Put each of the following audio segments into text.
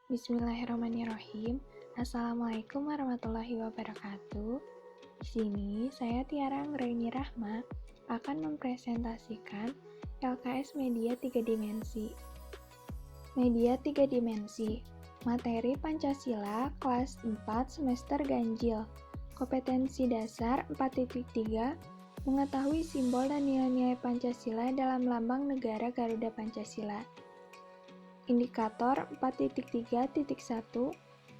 Bismillahirrahmanirrahim. Assalamualaikum warahmatullahi wabarakatuh. Di sini saya Tiara Anggraini Rahma akan mempresentasikan LKS Media 3 Dimensi. Media 3 Dimensi, materi Pancasila kelas 4 semester ganjil. Kompetensi dasar 4.3, mengetahui simbol dan nilai-nilai Pancasila dalam lambang negara Garuda Pancasila. Indikator 4.3.1,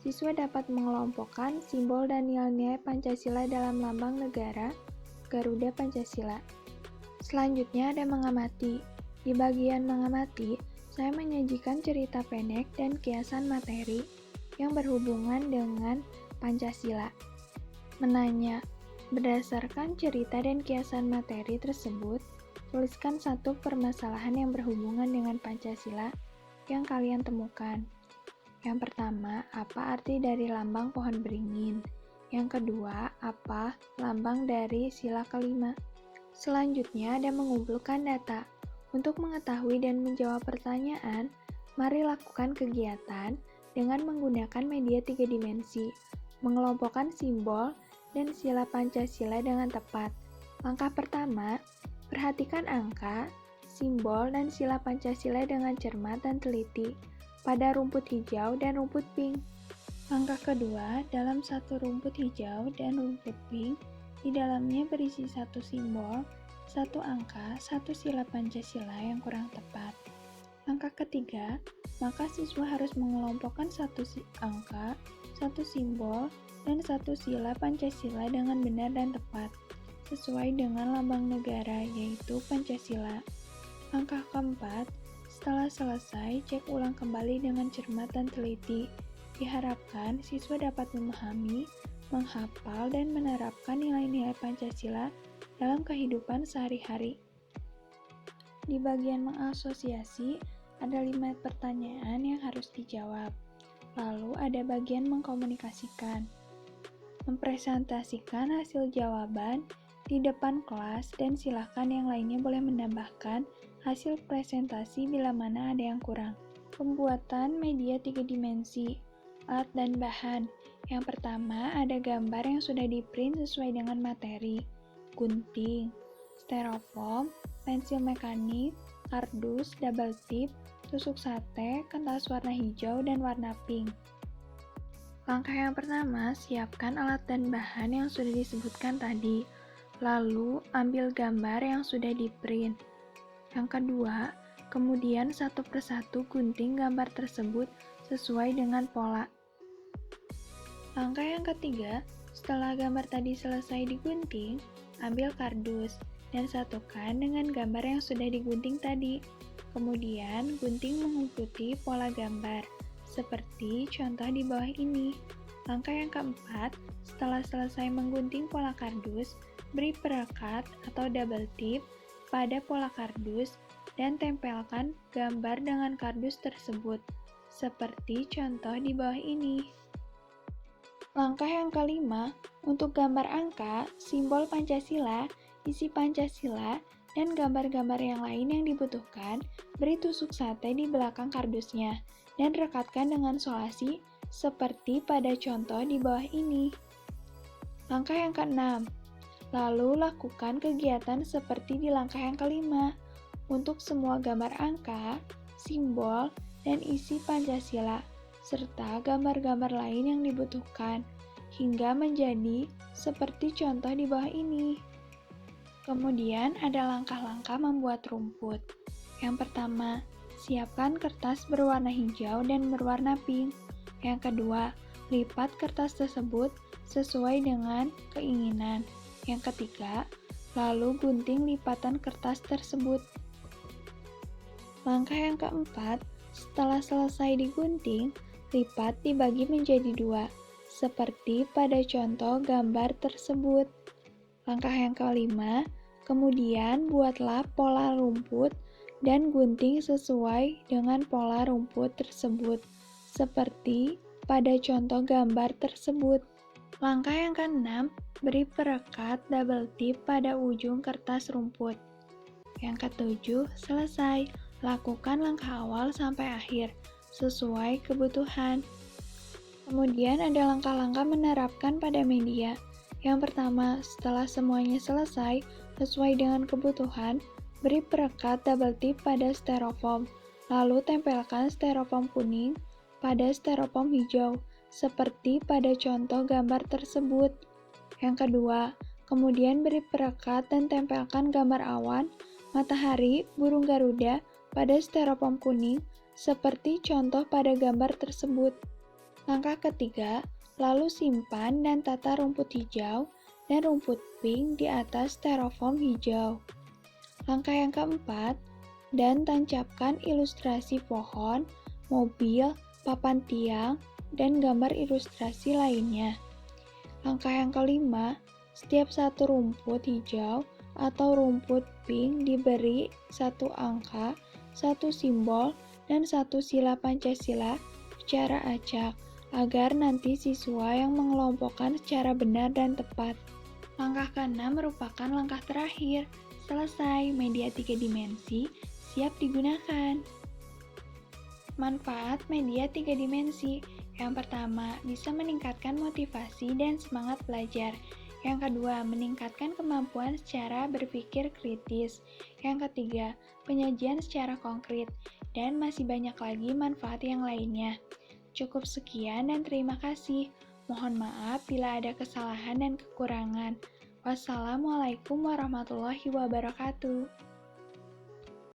siswa dapat mengelompokkan simbol dan nilai-nilai Pancasila dalam lambang negara Garuda Pancasila. Selanjutnya ada mengamati. Di bagian mengamati, saya menyajikan cerita pendek dan kiasan materi yang berhubungan dengan Pancasila. Menanya, berdasarkan cerita dan kiasan materi tersebut, tuliskan satu permasalahan yang berhubungan dengan Pancasila yang kalian temukan. Yang pertama, apa arti dari lambang pohon beringin? Yang kedua, apa lambang dari sila kelima? Selanjutnya ada mengumpulkan data. Untuk mengetahui dan menjawab pertanyaan, mari lakukan kegiatan dengan menggunakan media 3 dimensi, mengelompokkan simbol dan sila Pancasila dengan tepat. Langkah pertama, perhatikan angka, simbol, dan sila Pancasila dengan cermat dan teliti pada rumput hijau dan rumput pink. Langkah kedua, dalam satu rumput hijau dan rumput pink, di dalamnya berisi satu simbol, satu angka, satu sila Pancasila yang kurang tepat. Langkah ketiga, maka siswa harus mengelompokkan satu angka, satu simbol, dan satu sila Pancasila dengan benar dan tepat, sesuai dengan lambang negara, yaitu Pancasila. Langkah keempat, setelah selesai, cek ulang kembali dengan cermat dan teliti. Diharapkan siswa dapat memahami, menghafal, dan menerapkan nilai-nilai Pancasila dalam kehidupan sehari-hari. Di bagian mengasosiasi, ada 5 pertanyaan yang harus dijawab. Lalu ada bagian mengkomunikasikan. Mempresentasikan hasil jawaban di depan kelas dan silakan yang lainnya boleh menambahkan hasil presentasi bila mana ada yang kurang. Pembuatan media 3 dimensi, alat dan bahan. Yang pertama ada gambar yang sudah di-print sesuai dengan materi, gunting, styrofoam, pensil mekanik, kardus, double tip, tusuk sate, kertas warna hijau dan warna pink. Langkah yang pertama, siapkan alat dan bahan yang sudah disebutkan tadi. Lalu, ambil gambar yang sudah di-print. Yang kedua, kemudian satu persatu gunting gambar tersebut sesuai dengan pola. Langkah yang ketiga, setelah gambar tadi selesai digunting, ambil kardus dan satukan dengan gambar yang sudah digunting tadi. Kemudian, gunting mengikuti pola gambar, seperti contoh di bawah ini. Langkah yang keempat, setelah selesai menggunting pola kardus, beri perekat atau double tip pada pola kardus dan tempelkan gambar dengan kardus tersebut, seperti contoh di bawah ini. Langkah yang kelima, untuk gambar angka, simbol Pancasila, isi Pancasila, dan gambar-gambar yang lain yang dibutuhkan, beri tusuk sate di belakang kardusnya, dan rekatkan dengan solasi seperti pada contoh di bawah ini. Langkah yang keenam, lalu lakukan kegiatan seperti di langkah yang kelima. Untuk semua gambar angka, simbol, dan isi Pancasila, serta gambar-gambar lain yang dibutuhkan, hingga menjadi seperti contoh di bawah ini. Kemudian ada langkah-langkah membuat rumput. Yang pertama, siapkan kertas berwarna hijau dan berwarna pink. Yang kedua, lipat kertas tersebut sesuai dengan keinginan. Yang ketiga, lalu gunting lipatan kertas tersebut. Langkah yang keempat, setelah selesai digunting, lipat dibagi menjadi 2, seperti pada contoh gambar tersebut. Langkah yang kelima, kemudian buatlah pola rumput dan gunting sesuai dengan pola rumput tersebut, seperti pada contoh gambar tersebut. Langkah yang keenam, beri perekat double tip pada ujung kertas rumput. Yang ketujuh, selesai. Lakukan langkah awal sampai akhir. sesuai kebutuhan. Kemudian ada langkah-langkah menerapkan pada media. Yang pertama, setelah semuanya selesai, sesuai dengan kebutuhan, beri perekat double tip pada styrofoam. Lalu tempelkan styrofoam kuning pada styrofoam hijau, seperti pada contoh gambar tersebut. Yang kedua, kemudian beri perekat dan tempelkan gambar awan, matahari, burung garuda pada styrofoam kuning, seperti contoh pada gambar tersebut. Langkah ketiga, lalu simpan dan tata rumput hijau dan rumput pink di atas styrofoam hijau. Langkah yang keempat, dan tancapkan ilustrasi pohon, mobil, papan tiang, dan gambar ilustrasi lainnya. Langkah yang kelima, setiap satu rumput hijau atau rumput pink diberi satu angka, satu simbol, dan satu sila Pancasila secara acak, agar nanti siswa yang mengelompokkan secara benar dan tepat. Langkah keenam merupakan langkah terakhir. Selesai, media 3 dimensi siap digunakan. Manfaat media 3 dimensi. Yang pertama, bisa meningkatkan motivasi dan semangat belajar. Yang kedua, meningkatkan kemampuan secara berpikir kritis. Yang ketiga, penyajian secara konkret. Dan masih banyak lagi manfaat yang lainnya. Cukup sekian dan terima kasih. Mohon maaf bila ada kesalahan dan kekurangan. Wassalamualaikum warahmatullahi wabarakatuh.